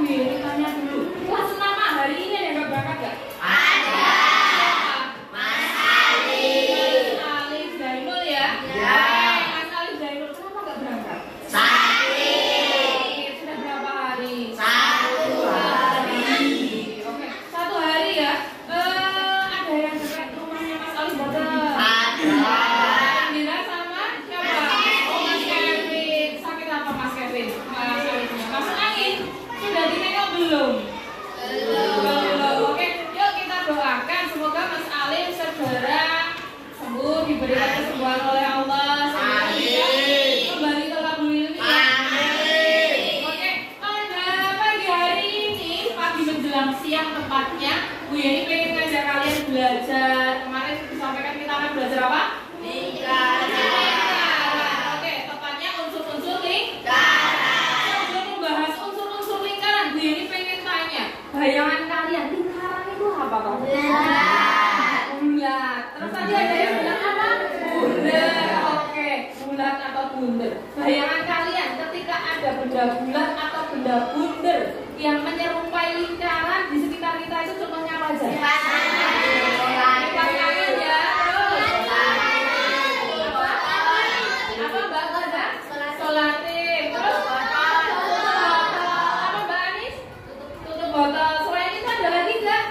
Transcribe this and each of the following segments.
Bu Yeni tanya dulu. Kelas nama hari ini ada yang berangkat nggak? Ada. Mas Alif Zainul ya? Ya. Mas Alif Zainul kenapa nggak berangkat? Sakit. Sudah berapa hari? 1 hari. Oke, 1 hari ya. Ada yang dekat rumahnya Mas Alif datang? Ada. Indira sama siapa? Oh, Mas Kevin. Sakit apa Mas Kevin? Mas Alifnya masuk angin. Sudah ditengok belum? Belum. Oke, yuk kita doakan semoga Mas Alif segera sembuh, diberikan kesembuhan oleh Allah, sehingga bisa kembali ke kabul ilmi ya. Oke, pada pagi hari ini, pagi menjelang siang tepatnya, Bu Yeni pengen ngajak kalian belajar. Kemarin disampaikan kita akan belajar apa? Lingkaran. Oke, tepatnya unsur-unsur lingkaran. Sebelum membahas unsur-unsur lingkaran, Bu Yeni pengen tanya, bayangan kalian lingkaran itu apa toh? Bulat. Terus tadi ada yang bilang apa? Bunder. Oke, bulat atau bunder. Bayangan kalian ketika ada benda bulat atau benda bunder yang menyerupai lingkaran di sekitar kita itu contohnya apa aja? Lipat tangan ya. Terus apa Mbak Gaza? Solatif. Terus apa Mbak Anis? Tutup botol. Selain itu ada lagi nggak?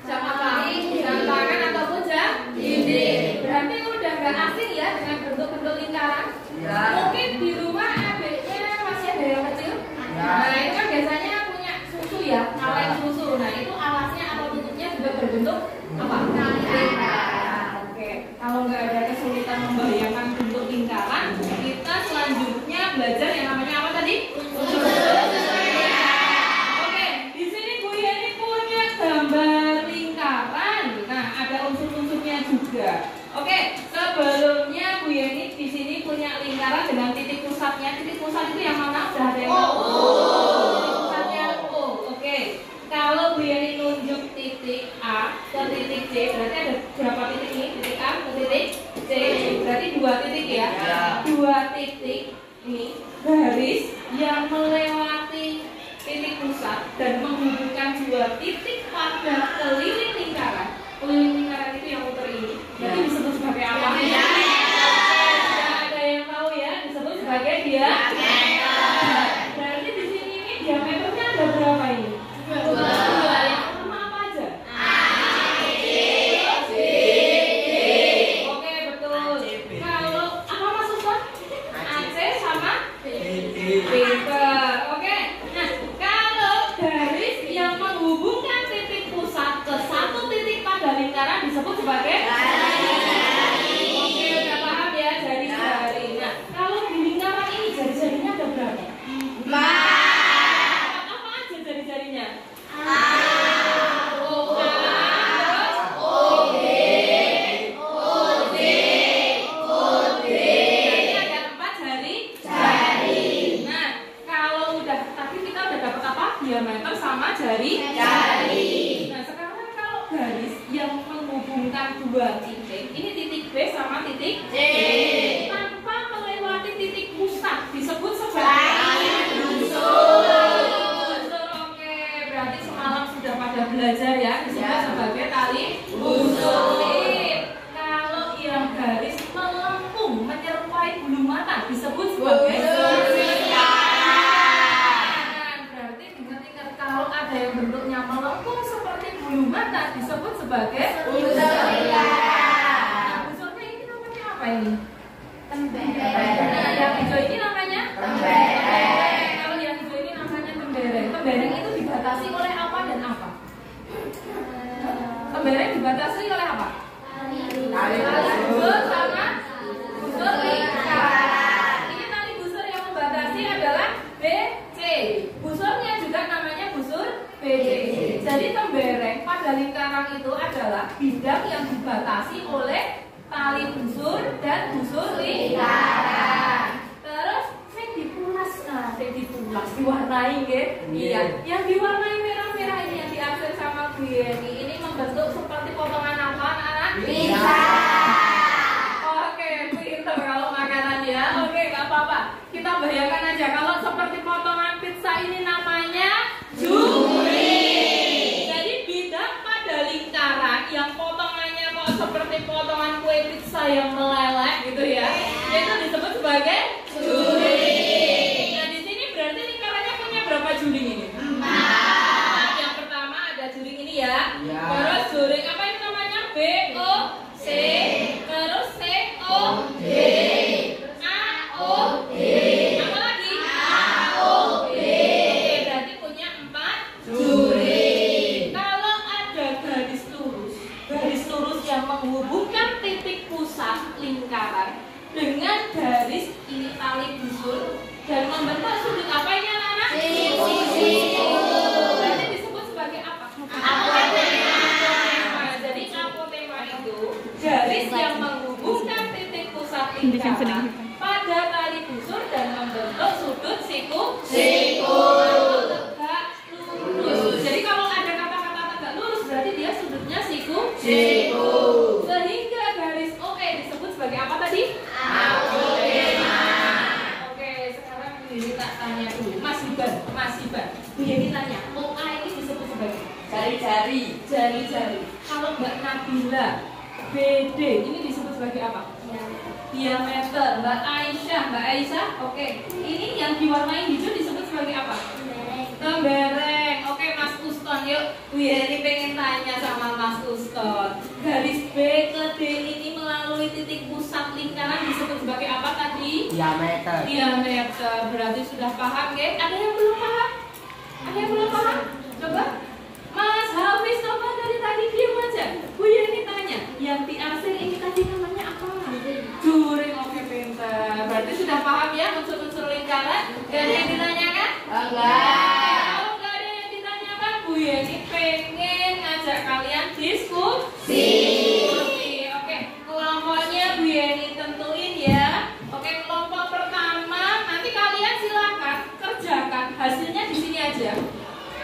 Jam apa? Jam tangan ataupun jam dinding. Berarti udah nggak asing ya dengan bentuk-bentuk lingkaran. Mungkin di rumah adiknya masih ada yang kecil. Nah itu kan biasanya punya susu ya, kaleng susu. Nah itu alasnya atau tutupnya juga berbentuk apa? Lingkaran. Oke. Kalau nggak ada kesulitan membayangkan bentuk lingkaran, kita selanjutnya belajar yang namanya apa tadi? Oke. Di sini Bu Yeni punya gambar lingkaran. Nah ada unsur-unsurnya juga. Oke. Sebelumnya Bu Yeni di sini punya lingkaran dengan titik pusatnya. Titik pusat itu yang mana? Sudah ada yang tahu? Titik pusatnya O. Oke. Kalau Bu Yeni nunjuk titik A ke titik C, berarti ada berapa titik ini? Titik A ke titik C. Berarti 2 titik ya? 2 titik ini garis yang melewati titik pusat dan menghubungkan 2 titik pada keliling lingkaran. Keliling lingkaran itu yang muter ini. Berarti disebut sebagai apa? Sudah ada yang tahu ya? Disebut sebagai diameter. Berarti di sini ini diameternya ada berapa ini? 2. Yang pertama apa aja? Oke, betul. Kalau apa maksudnya? AC sama pinter. Oke. Nah, kalau garis yang menghubungkan titik pusat ke satu titik pada lingkaran disebut sebagai Oke, udah paham ya, jari-jari. Nah, kalau di lingkaran ini jari-jarinya ada berapa? 4. Apa aja jari-jarinya? Berarti ada 4 jari. Nah, kalau udah tadi kita udah dapat apa? Diameter sama jari. Nah, sekarang kalau garis yang menghubungkan 2 titik, ini titik B sama titik C, tanpa melewati titik pusat disebut sebagai busur. Oke, berarti semalam sudah pada belajar ya, disebut sebagai tali busur. Kalau yang garis melengkung menyerupai bulu mata disebut sebagai Berarti ingat-ingat kalau ada yang bentuknya melengkung seperti bulu mata disebut sebagai busur. Nah, busurnya ini namanya apa ini? Tembereng. Nah, yang hijau ini namanya tembereng. Kalau yang hijau ini namanya tembereng. Tembereng itu dibatasi oleh apa dan apa? Tembereng dibatasi oleh apa? Tali busur sama busur lingkaran. Ini tali busur yang membatasi adalah BC. Busurnya juga namanya busur BC. Jadi tembereng pada lingkaran itu adalah bidang yang dibatasi oleh tali busur dan busur lingkaran. Terus sing dipulas, diwarnai nggih. Iya, yang diwarnai merah-merah ini yang diaksir sama Bu Yeni ini membentuk seperti potongan apa anak-anak? Pizza. Oke, pinter kalau makanan ya. Oke, nggak apa-apa. Kita bayangkan aja kalau seperti potongan pizza yang meleleh gitu ya, itu disebut sebagai juring. Nah di sini berarti lingkarannya punya berapa juring ini? 4. Yang pertama ada juring ini ya. Terus juring apa itu namanya? B O C. Terus C O D. A O D. Apa lagi? A O D. Berarti punya 4 juring. Kalau ada garis lurus yang menghubungkan titik pusat lingkaran dengan garis ini tali busur dan membentuk sudut apa ini anak-anak? Siku. Berarti disebut sebagai apa? Apotema. Jadi apotema itu garis yang menghubungkan titik pusat lingkaran pada tali busur dan membentuk sudut siku. Tegak lurus. Jadi kalau ada kata-kata tegak lurus berarti dia sudutnya siku. Sehingga garis OE disebut sebagai apa tadi? Apotema. Oke, sekarang ini tak tanya dulu. Mas Iban. Bu Yeni tanya, OA ini disebut sebagai jari-jari. Kalau Mbak Nabila, BD ini disebut sebagai apa? Diameter. Mbak Aisyah, oke. Ini yang diwarnai hijau disebut sebagai apa? Tembereng. Oke, Mas Uston, yuk. Bu Yeni pengen tanya sama Mas Uston. Garis B ke D ini melalui titik pusat lingkaran disebut sebagai apa tadi? Diameter. Berarti sudah paham, ya? Ada yang belum paham? Coba. Mas Hafiz, coba dari tadi diam aja. Bu Yeni tanya, yang diarsir ini tadi namanya apa? Juring. Oke, pintar. Berarti sudah paham ya unsur-unsur lingkaran? Gak ada yang ditanyakan? Kalau nggak ada yang ditanyakan, Bu Yeni pengen ngajak kalian diskusi. Oke, kelompoknya Bu Yeni tentuin ya. Oke, kelompok pertama nanti kalian silakan kerjakan hasilnya di sini aja.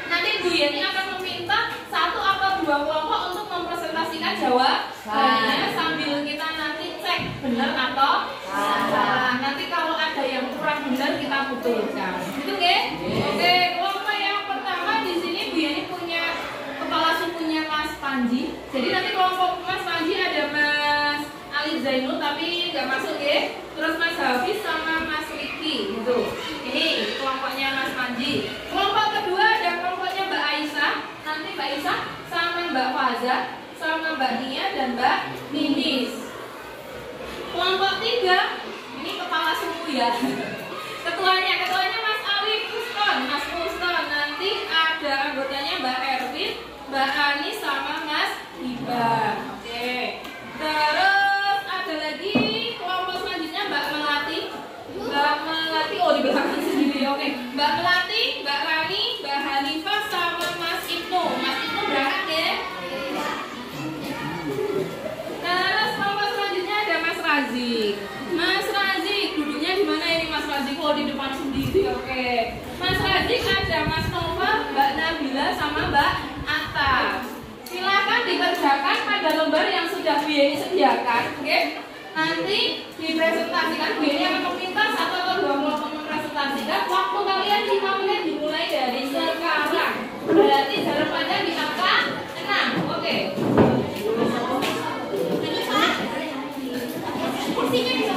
Nanti Bu Yeni akan meminta 1 atau 2 kelompok untuk mempresentasikan jawabannya sambil kita nanti cek benar atau salah. Nanti kalau ada yang kurang benar kita betulkan. Gitu nggih? Oke, kelompok yang pertama di sini Bu Yeni punya kepala sukunya Mas Panji. Jadi nanti kelompok Mas Panji ada Mas Ali Zainul tapi nggak masuk ya. Terus Mas Hafiz sama Mas Riki gitu. Ini kelompoknya Mas Panji. Kelompok kedua ada kelompoknya Mbak Aisyah. Nanti Mbak Aisyah sama Mbak Faza sama Mbak Nia dan Mbak Ninis. Kelompok 3 ini kepala suku ya. Ketuanya Mas Ali Uston. Nanti ada anggotanya Mbak Erwin, Mbak Ani sama Mas Iban. Oke. Terus ada lagi kelompok selanjutnya Mbak Melati. Oh di belakang sendiri. Oke. Mbak Melati, Mbak Rani, Mbak Hanifah sama Mas Ibnu. Mas Ibnu berangkat ya. Terus kelompok selanjutnya ada Mas Razik. Mas Razik duduknya di mana ini Mas Razik? Oh di depan sendiri. Oke. Mas Razik ada Mas Nova, Mbak Nabila sama Mbak Atta. Silakan dikerjakan pada lembar yang sudah Bu Yeni sediakan. Oke. Nanti dipresentasikan. Bu Yeni akan meminta 1 atau 2 kelompok mempresentasikan. Waktu kalian 5 menit dimulai dari sekarang. Berarti jarak pandang di angka 6. Oke. Kursinya bisa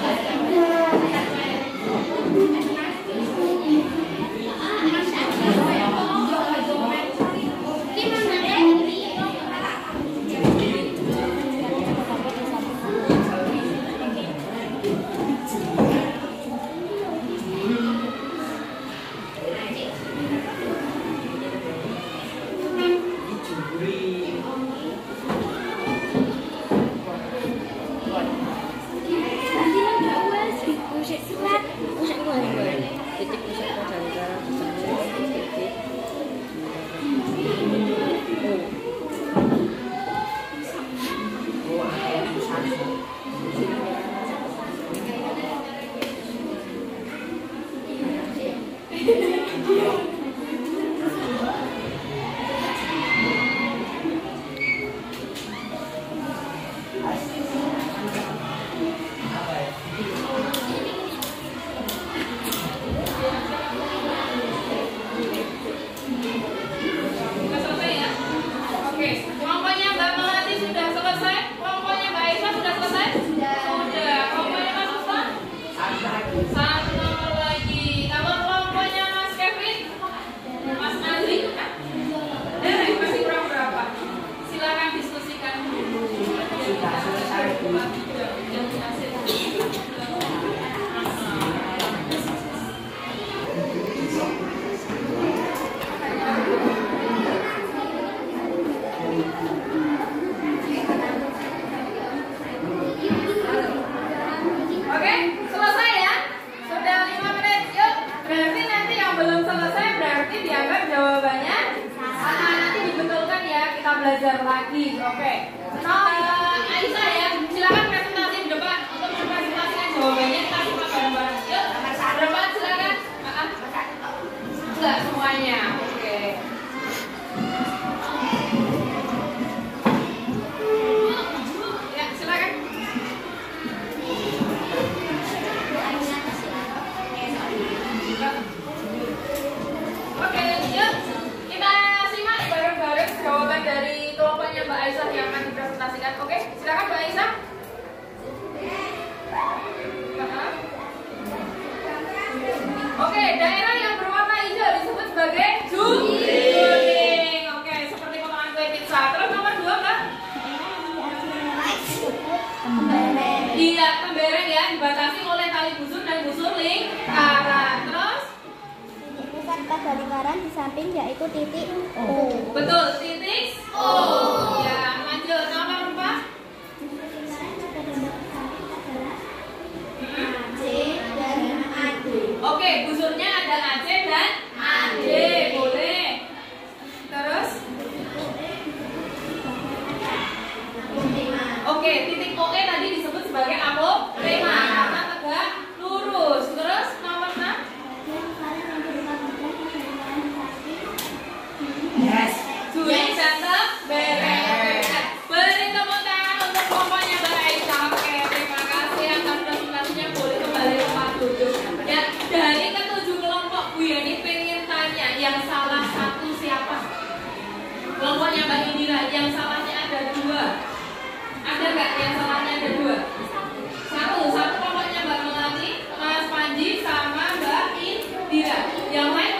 Nanti dianggap jawabannya salah. Nanti dibetulkan ya. Kita belajar lagi. Oke. Aisyah ya, silakan presentasi di depan untuk mempresentasikan jawabannya. Kita simak bareng-bareng. Yuk, depan silakan. Enggak semuanya. Oke. Ya, silakan. Oke, yuk kita simak bareng-bareng jawaban dari kelompoknya Mbak Aisyah yang akan dipresentasikan. Oke, silakan Mbak Aisyah. Oke, daerah yang berwarna hijau disebut sebagai kuning. Oke, seperti potongan kue pizza. Terus nomor 2 Mbak? Iya, pembereng ya, dibatasi oleh tali busur dan busur lingkaran. Terus? Pusat pada lingkaran di samping yaitu titik O. Betul, titik O. Ya, lanjut. Nomor 4? Oke, busurnya ada AC dan AD. Boleh. Terus? Oke, titik OE tadi disebut sebagai apoprima karena tegak lurus. Terus nomor 6? Yes. Juling cakep, bereng. Beri tepuk tangan untuk kelompoknya Mbak Aisyah. Oke, terima kasih atas presentasinya. Boleh kembali ke tempat duduk. Ya, dari ketujuh kelompok Bu Yani pengen tanya yang salah satu siapa? Kelompoknya Mbak Indira, yang salahnya ada 2. Ada nggak yang salahnya ada 2? Satu kelompoknya Mbak Melati, Mas Panji sama Mbak Indira. Yang lain